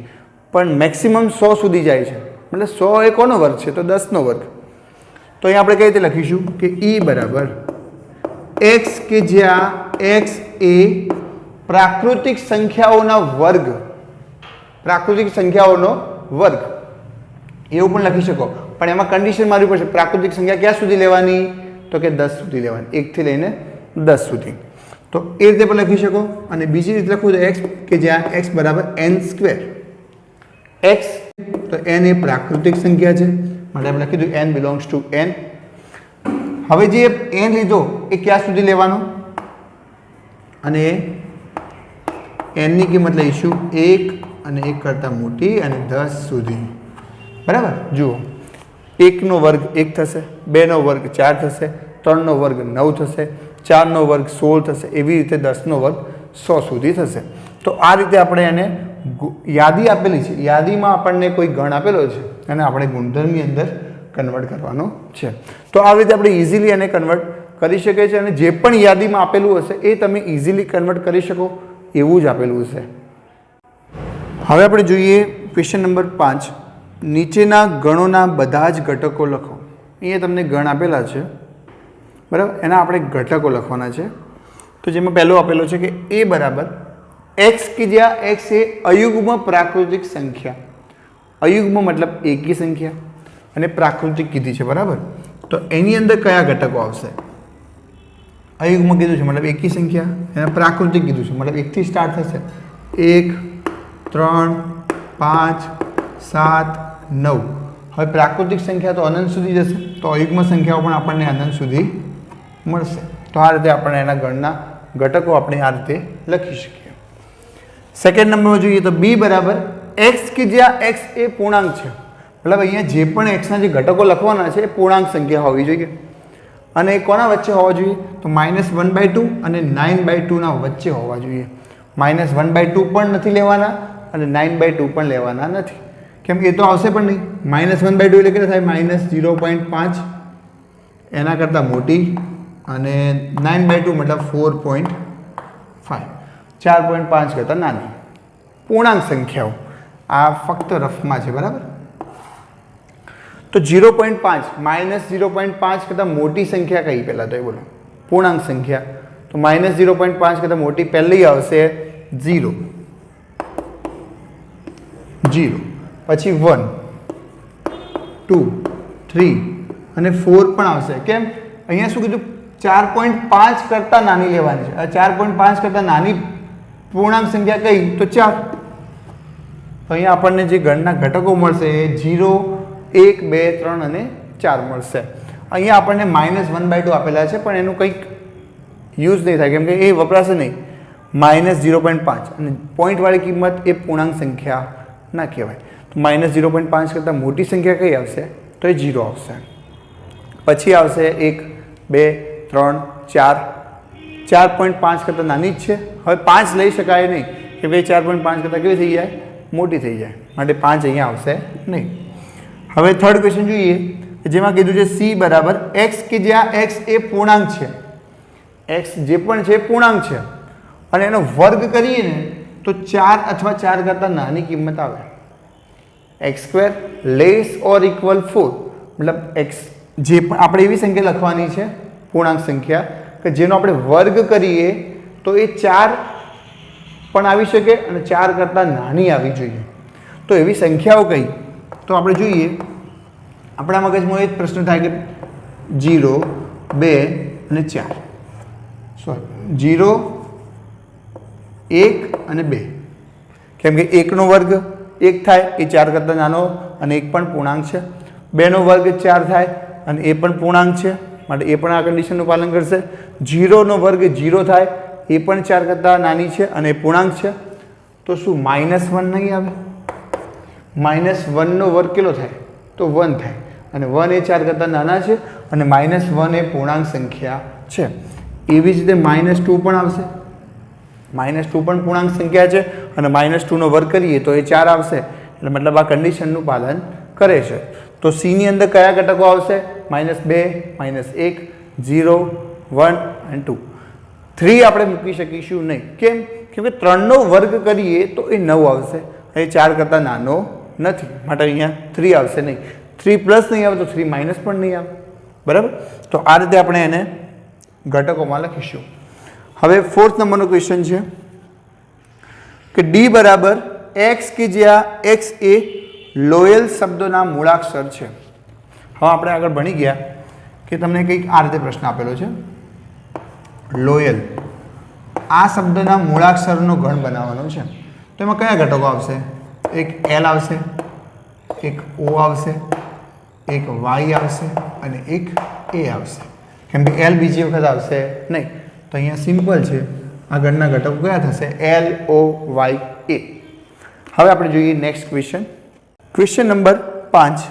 પણ મેક્સિમમ 100 સુધી જાય છે, મતલબ 100 એ કોનો વર્ગ છે? તો 10 નો વર્ગ. તો અહીંયા આપણે કઈ રીતે લખીશું કે ઈ બરાબર એક્સ, કે જ્યાં એક્સ એ પ્રાકૃતિક સંખ્યાઓના વર્ગ, પ્રાકૃતિક સંખ્યાઓનો વર્ગ એવું પણ લખી શકો, પણ એમાં કન્ડિશન મારવી પડશે. પ્રાકૃતિક સંખ્યા ક્યાં સુધી લેવાની? તો કે 10 સુધી લેવાની, 1 થી લઈને 10 સુધી. તો એ રીતે પણ લખી શકો. અને બીજી રીતે લખવું તો એક્સ, કે જ્યાં એક્સ બરાબર n સ્ક્વેર. એક્સ તો n એ પ્રાકૃતિક સંખ્યા છે, માટે આપણે લખી દીધું n બિલોંગ્સ ટુ n. હવે જે n લીધો એ ક્યાં સુધી લેવાનો? અને n ની કિંમત લઈશું 1 અને 1 કરતાં મોટી અને 10 સુધી, બરાબર. જુઓ 1 નો વર્ગ 1 થશે, 2 નો વર્ગ 4 થશે, 3 નો વર્ગ 9 થશે, 4 નો વર્ગ 16 થશે, એવી રીતે 10 નો વર્ગ 100 સુધી થશે. તો આ રીતે આપણે એને યાદી આપેલી છે, યાદીમાં આપણને કોઈ ગણ આપેલો છે અને આપણે ગુણધર્મની અંદર કન્વર્ટ કરવાનો છે. તો આ રીતે આપણે ઇઝીલી એને કન્વર્ટ કરી શકીએ છીએ, અને જે પણ યાદીમાં આપેલું હશે એ તમે ઇઝીલી કન્વર્ટ કરી શકો એવું જ આપેલું હશે. હવે આપણે જોઈએ ક્વેશ્ચન નંબર 5. નીચેના ગણોના બધા જ ઘટકો લખો. અહીંયા તમને ગણ આપેલા છે, બરાબર. એના આપણે ઘટકો લખવાના છે. તો જેમાં પહેલો આપેલો છે કે એ બરાબર એક્સ, કે જ્યાં એક્સ એ અયુગ્મ પ્રાકૃતિક સંખ્યા. અયુગ્મ મતલબ એકી સંખ્યા, અને પ્રાકૃતિક કીધી છે, બરાબર. તો એની અંદર કયા ઘટકો આવશે? અયુગ્મ કીધું છે મતલબ એકી સંખ્યા, એના પ્રાકૃતિક કીધું છે મતલબ 1 થી સ્ટાર્ટ થશે. 1 3 5 7 9. હવે પ્રાકૃતિક સંખ્યા તો અનંત સુધી જશે, તો અયુગ્મ સંખ્યાઓ પણ આપણને અનંત સુધી મળશે. તો આ રીતે આપણે એના ગણના ઘટકો આપણે આ રીતે લખી શકીએ. સેકન્ડ નંબરમાં જોઈએ તો બી બરાબર એક્સ, કે જ્યાં એક્સ એ પૂર્ણાંક છે, મતલબ અહીંયા જે પણ એક્સના જે ઘટકો લખવાના છે એ પૂર્ણાંક સંખ્યા હોવી જોઈએ. અને એ કોના વચ્ચે હોવા જોઈએ? તો -1/2 અને 9/2 ના વચ્ચે હોવા જોઈએ. -1/2 પણ નથી લેવાના અને 9/2 પણ લેવાના નથી, કેમ કે એ તો આવશે પણ નહીં. -1/2 એટલે કેટલા થાય? -0.5, એના કરતાં મોટી, અને 9/2 મતલબ 4.5, 4.5 કરતાં નાની પૂર્ણાંક સંખ્યાઓ. આ ફક્ત રફમાં છે, બરાબર. તો 0.5 -0.5 કરતાં મોટી સંખ્યા કઈ પહેલાં તો એ બોલો? પૂર્ણાંક સંખ્યા. તો -0.5 કરતાં મોટી પહેલી આવશે 0, પછી 1 2 3 અને 4 પણ આવશે. કેમ? અહીંયા શું કીધું 4.5 કરતાં નાની લેવાની છે. 4.5 કરતાં નાની પૂર્ણાંક સંખ્યા કઈ? તો 4. તો અહીંયા આપણને જે ગણના ઘટકો મળશે એ 0, 1, 2, 3 અને 4 મળશે. અહીંયા આપણને -1/2 આપેલા છે પણ એનું કંઈક યુઝ નહીં થાય કેમ કે એ વપરાશે નહીં. -0.5 અને પોઈન્ટવાળી કિંમત એ પૂર્ણાંક સંખ્યા ના કહેવાય. તો -0.5 કરતાં મોટી સંખ્યા કઈ આવશે? તો એ 0 આવશે. પછી આવશે 1, 2, 3, 4. 4.5 કરતાં નાની જ છે. હવે 5 લઈ શકાય નહીં કે ભાઈ 4.5 કરતાં કેવી થઈ જાય? મોટી થઈ જાય. માટે 5 અહીંયા આવશે નહીં. હવે થર્ડ ક્વેશ્ચન જોઈએ જેમાં કીધું છે c બરાબર x કે જ્યાં x એ પૂર્ણાંક છે. x જે પણ છે પૂર્ણાંક છે અને એનો વર્ગ કરીએ ને તો 4 અથવા 4 કરતાં નાની કિંમત આવે. x² લેસ ઓર ઇક્વલ 4 મતલબ x જે પણ આપણે એવી સંખ્યા લખવાની છે પૂર્ણાંક સંખ્યા કે જેનો આપણે વર્ગ કરીએ તો એ 4 પણ આવી શકે અને 4 કરતાં નાની આવી જોઈએ. તો એવી સંખ્યાઓ કઈ? તો આપણે જોઈએ આપણા મગજમાં એ જ પ્રશ્ન થાય કે 0, 2 અને 4. સોરી 0, 1 અને 2 કેમ કે 1નો વર્ગ 1 થાય એ 4 કરતાં નાનો અને 1 પણ પૂર્ણાંક છે. 2નો વર્ગ 4 થાય અને એ પણ પૂર્ણાંક છે માટે એ પણ આ કન્ડિશનનું પાલન કરશે. 0નો વર્ગ 0 થાય એ પણ 4 કરતાં નાની છે અને એ પૂર્ણાંક છે. તો શું -1 નહીં આવે? -1નો વર્ગ કેટલો થાય? તો 1 થાય અને 1 એ 4 કરતાં નાના છે અને -1 એ પૂર્ણાંક સંખ્યા છે. એવી જ રીતે -2 પણ આવશે. -2 પણ પૂર્ણાંક સંખ્યા છે અને -2નો વર્ગ કરીએ તો એ 4 આવશે. એટલે મતલબ આ કન્ડિશનનું પાલન કરે છે. તો c ની અંદર કયા ઘટકો આવશે? -2, -1, 0, 1 અને 2. 3 આપણે મૂકી શકીશું નહીં. કેમ? કેમ કે 3નો વર્ગ કરીએ તો એ 9 આવશે. એ 4 કરતાં નાનો નથી માટે અહીંયા 3 આવશે નહીં. 3 પ્લસ નહીં આવે તો 3 માઇનસ પણ નહીં આવે. બરાબર? તો આ રીતે આપણે એને ઘટકોમાં લખીશું. હવે 4th નંબરનો ક્વેશ્ચન છે કે d બરાબર x કે જ્યાં x એ લોયલ શબ્દોના મૂળાક્ષર છે. હવે આપણે આગળ ભણી ગયા કે તમને કંઈક આ રીતે પ્રશ્ન આપેલો છે. લોયલ આ શબ્દના મૂળાક્ષરનો ગણ બનાવવાનો છે. તો એમાં કયા ઘટકો આવશે? એક L આવશે, એક O આવશે, એક Y આવશે અને એક A આવશે. કેમ કે L બીજી વખત આવશે નહીં. તો અહીંયા સિમ્પલ છે. આ ગણના ઘટકો કયા થશે? L, O, Y, A. હવે આપણે જોઈએ next question. Question number 5.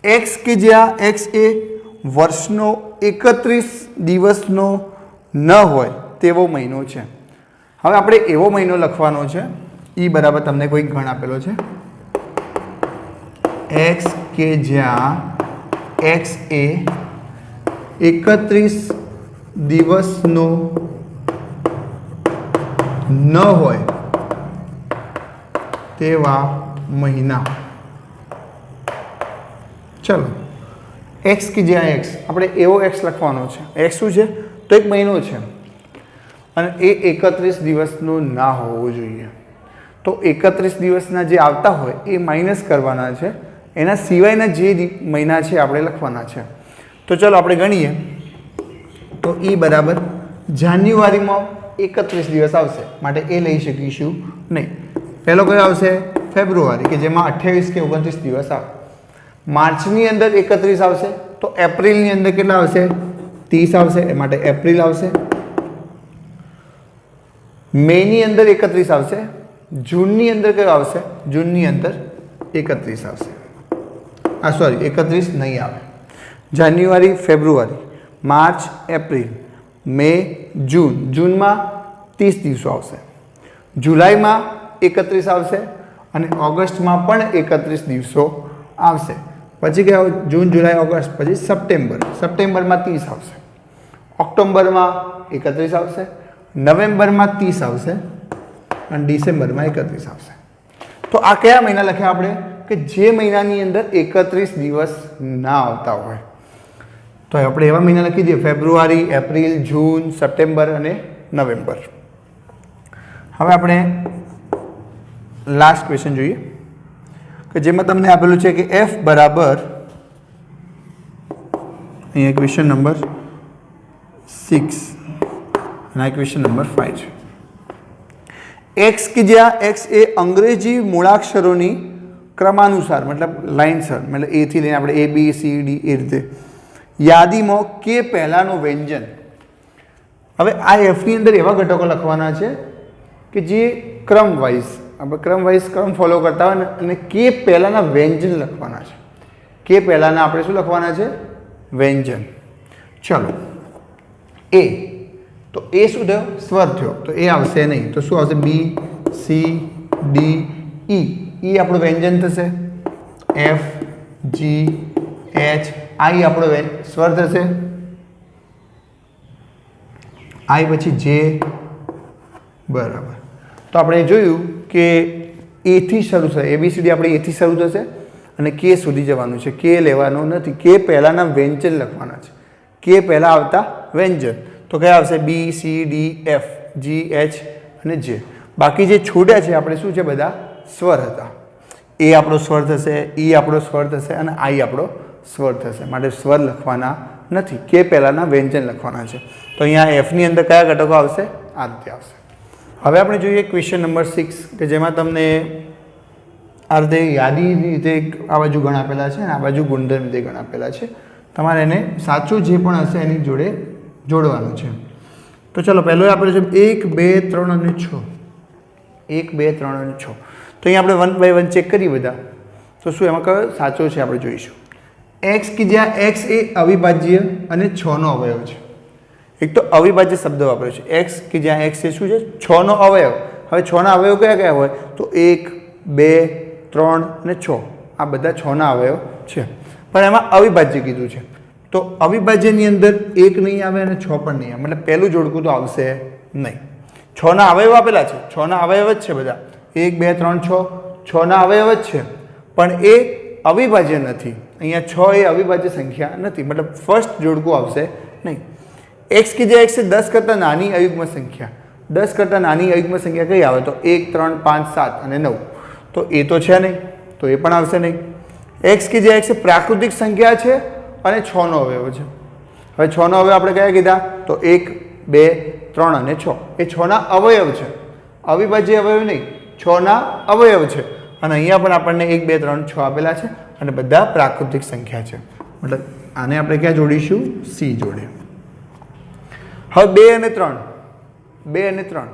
x કે જ્યાં x એ વર્ષનો 31 દિવસનો ન હોય તેવો મહિનો છે. હવે આપણે એવો મહિનો લખવાનો છે. e બરાબર તમને કોઈ ગણ આપેલો છે. x કે જ્યાં x એ 31 દિવસનો ન હોય તેવા મહિના. ચલો x કે જ્યાં x આપણે એવો x લખવાનો છે. x શું છે? તો એક મહિનો છે અને એ 31 દિવસનો ના હોવો જોઈએ. તો 31 દિવસના જે આવતા હોય એ માઇનસ કરવાના છે. એના સિવાયના જે મહિના છે આપણે લખવાના છે. તો ચલો આપણે ગણીએ. તો e બરાબર જાન્યુઆરીમાં 31 દિવસ આવશે માટે એ લઈ શકીશું નહીં. પહેલો કયો આવશે? ફેબ્રુઆરી કે જેમાં 28 કે 29 દિવસ આવે. માર્ચની અંદર 31 આવશે તો એપ્રિલની અંદર કેટલા આવશે? 30 આવશે એ માટે એપ્રિલ આવશે. મેની અંદર 31 આવશે. જૂનની અંદર કયો આવશે? જૂનની અંદર 31 આવશે. સોરી 31 નહીં આવે. જાન્યુઆરી, ફેબ્રુઆરી, માર્ચ, એપ્રિલ, મે, જૂન. જૂનમાં 30 દિવસો આવશે. જુલાઈમાં 31 આવશે અને ઓગસ્ટમાં પણ 31 દિવસો આવશે. પછી કયા? જૂન, જુલાઈ, ઓગસ્ટ. પછી સપ્ટેમ્બર. સપ્ટેમ્બરમાં 30 આવશે. ઓક્ટોબરમાં 31 આવશે. નવેમ્બરમાં 30 આવશે અને ડિસેમ્બરમાં 31 આવશે. તો આ કયા મહિના લખ્યા આપણે? કે જે મહિનાની અંદર 31 દિવસ ના આવતા હોય. તો આપણે એવા મહિના લખી દઈએ: ફેબ્રુઆરી, એપ્રિલ, જૂન, સપ્ટેમ્બર અને નવેમ્બર. હવે આપણે લાસ્ટ ક્વેશ્ચન જોઈએ કે જેમાં તમને આપેલું છે કે f બરાબર, અહીંયા ક્વેશ્ચન નંબર 6 અને આ ક્વેશ્ચન નંબર 5 છે। એક્સ કે જ્યાં એક્સ એ અંગ્રેજી મૂળાક્ષરોની ક્રમાનુસાર મતલબ લાઇનસર મતલબ એ થી લઈને આપણે એ બી સી ડી એ રીતે યાદીમાં કે પહેલાંનો વ્યંજન। હવે આ એફની અંદર એવા ઘટકો લખવાના છે કે જે ક્રમ વાઇઝ ક્રમ ફોલો કરતા હોય ને અને કે પહેલાંના વ્યંજન લખવાના છે। કે પહેલાંના આપણે શું લખવાના છે? વ્યંજન। ચલો એ તો એ શું થયો? સ્વર થયો તો એ આવશે નહીં તો શું આવશે? બી સી ડી ઈ ઈ આપણું વ્યંજન થશે। એફ જી એચ આઈ આપણો સ્વર થશે। આઈ પછી જે બરાબર તો આપણે જોયું કે એથી શરૂ થશે એબીસીડી આપણે એથી શરૂ થશે અને કે સુધી જવાનું છે। કે લેવાનો નથી કે પહેલાંના વ્યંજન લખવાના છે। કે પહેલાં આવતા વ્યંજન તો કયા આવશે? B C D F G H અને જે। બાકી જે છોડ્યા છે આપણે શું છે? બધા સ્વર હતા। એ આપણો સ્વર થશે, ઈ આપણો સ્વર થશે અને આઈ આપણો સ્વર થશે। માટે સ્વર લખવાના નથી, કે પહેલાંના વ્યંજન લખવાના છે। તો અહીંયા એફની અંદર કયા ઘટકો આવશે? આ રીતે આવશે। હવે આપણે જોઈએ ક્વેશ્ચન નંબર 6 કે જેમાં તમને આ રીતે યાદી રીતે આ બાજુ ગણ આપેલા છે અને આ બાજુ ગુણધર્મ રીતે ગણ આપેલા છે। તમારે એને સાચું જે પણ હશે એની જોડે જોડવાનું છે। તો ચલો પહેલો આપણે છે 1 2 3 અને 6 1 2 3 અને 6 તો અહીંયા આપણે 1 બાય 1 ચેક કરીએ બધા તો શું એમાં કયો સાચો છે આપણે જોઈશું। એક્સ કે જ્યાં એક્સ એ અવિભાજ્ય અને 6 નો અવયવ છે। એક તો અવિભાજ્ય શબ્દ વાપર્યો છે। એક્સ કે જ્યાં એક્સ એ શું છે? 6 નો અવયવ। હવે 6 ના અવયવ કયા કયા હોય? તો 1 2 3 અને 6 આ બધા 6 ના અવયવ છે પણ એમાં અવિભાજ્ય કીધું છે તો અવિભાજ્યની અંદર 1 નહીં આવે અને 6 પણ નહીં આવે મતલબ પહેલું જોડકું તો આવશે નહીં। 6 ના અવયવ આપેલા છે, 6 ના અવયવ જ છે બધા 1 2 3 6 6 ના અવયવ જ છે પણ એ અવિભાજ્ય નથી। અહીંયા 6 એ અવિભાજ્ય સંખ્યા નથી મતલબ ફર્સ્ટ જોડકું આવશે નહીં। એક્સ કે જે એક્સ એ 10 કરતાં નાની અયુગ્મ સંખ્યા 10 કરતાં નાની અયુગ્મ સંખ્યા કઈ આવે? તો 1 3 5 7 અને 9 તો એ તો છે નહીં તો એ પણ આવશે નહીં। એક્સ કે જે એક્સ એ પ્રાકૃતિક સંખ્યા છે અને 6 નો અવયવ છે। હવે 6 નો અવયવ આપણે કયા કીધા? તો 1 2 3 અને 6 એ 6 ના અવયવ છે, અવિભાજ્ય અવયવ નહીં, 6 ના અવયવ છે અને અહીંયા પણ આપણને 1 2 3 6 આપેલા છે અને બધા પ્રાકૃતિક સંખ્યા છે મતલબ આને આપણે ક્યાં જોડીશું? સી જોડે। હવે 2 અને 3 2 અને 3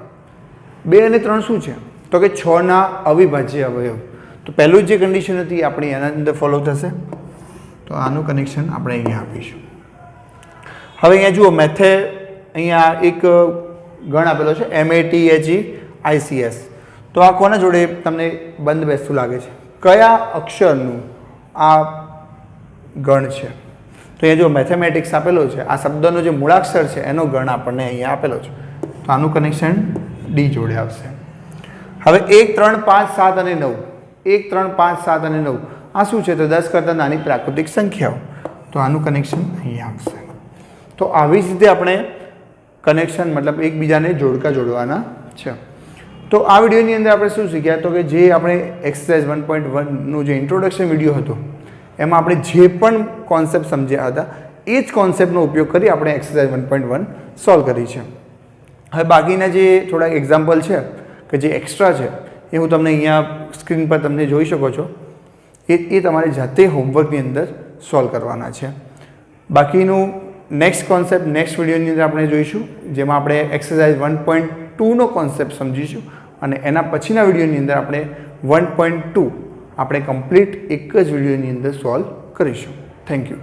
2 અને 3 શું છે? તો કે 6 ના અવિભાજ્ય અવયવ તો પહેલું જે કન્ડિશન હતી આપણી એના અંદર ફોલો થશે તો આનું કનેક્શન આપણે અહીંયા આપીશું। હવે અહીંયા જુઓ મેથે અહીંયા એક ગણ આપેલો છે MATHEICS તો આ કોના જોડે તમને બંધ બેસતું લાગે છે? કયા અક્ષરનું આ ગણ છે? તો અહીંયા જો મેથેમેટિક્સ આપેલો છે આ શબ્દનો જે મૂળાક્ષર છે એનો ગણ આપણને અહીંયા આપેલો છે તો આનું કનેક્શન ડી જોડે આવશે। હવે 1 3 5 7 અને 9 1 3 5 7 અને 9 આ શું છે? તો 10 કરતાં નાની પ્રાકૃતિક સંખ્યાઓ તો આનું કનેક્શન અહીંયા આવશે। તો આવી જ રીતે આપણે કનેક્શન મતલબ એકબીજાને જોડકા જોડવાના છે। તો આ વિડીયોની અંદર આપણે શું શીખ્યા? તો કે જે આપણે એક્સરસાઇઝ 1.1નું જે ઇન્ટ્રોડક્શન વિડીયો હતો એમાં આપણે જે પણ કોન્સેપ્ટ સમજ્યા હતા એ જ કોન્સેપ્ટનો ઉપયોગ કરી આપણે એક્સરસાઇઝ 1.1 સોલ્વ કરી છે। હવે બાકીના જે થોડાક એક્ઝામ્પલ છે કે જે એક્સ્ટ્રા છે એ હું તમને અહીંયા સ્ક્રીન પર તમને જોઈ શકો છો એ તમારે જાતે હોમવર્કની અંદર સોલ્વ કરવાના છે। બાકીનું નેક્સ્ટ કોન્સેપ્ટ નેક્સ્ટ વિડીયોની અંદર આપણે જોઈશું જેમાં આપણે એક્સરસાઇઝ 1.2નો કોન્સેપ્ટ સમજીશું અને એના પછીના વિડીયોની અંદર આપણે 1.2 આપણે કમ્પ્લીટ એક જ વિડીયોની અંદર સોલ્વ કરીશું। Thank you.